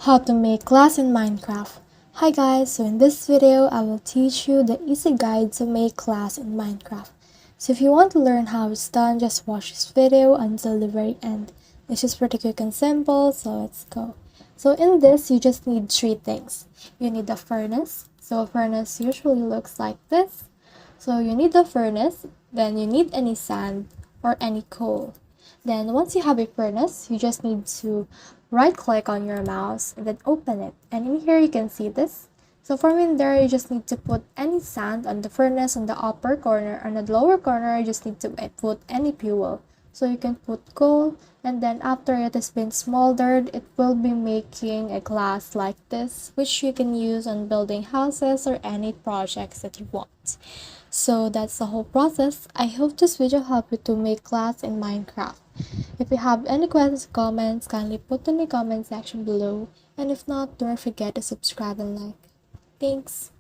How to make glass in Minecraft. Hi guys, so in this video I will teach you the easy guide to make glass in Minecraft. So if you want to learn how it's done, just watch this video until the very end. It's just pretty quick and simple, so let's go. So in this you just need three things. You need a furnace. So a furnace usually looks like this. So you need the furnace, then you need any sand or any coal. Then once you have a furnace, you just need to right click on your mouse and then open it. And in here you can see this. So from in there, you just need to put any sand on the furnace on the upper corner, and the lower corner you just need to put any fuel. So you can put coal, and then after it has been smoldered, it will be making a glass like this, which you can use on building houses or any projects that you want. So that's the whole process. I hope this video helped you to make glass in Minecraft. If you have any questions or comments, kindly put in the comment section below. And if not, don't forget to subscribe and like. Thanks.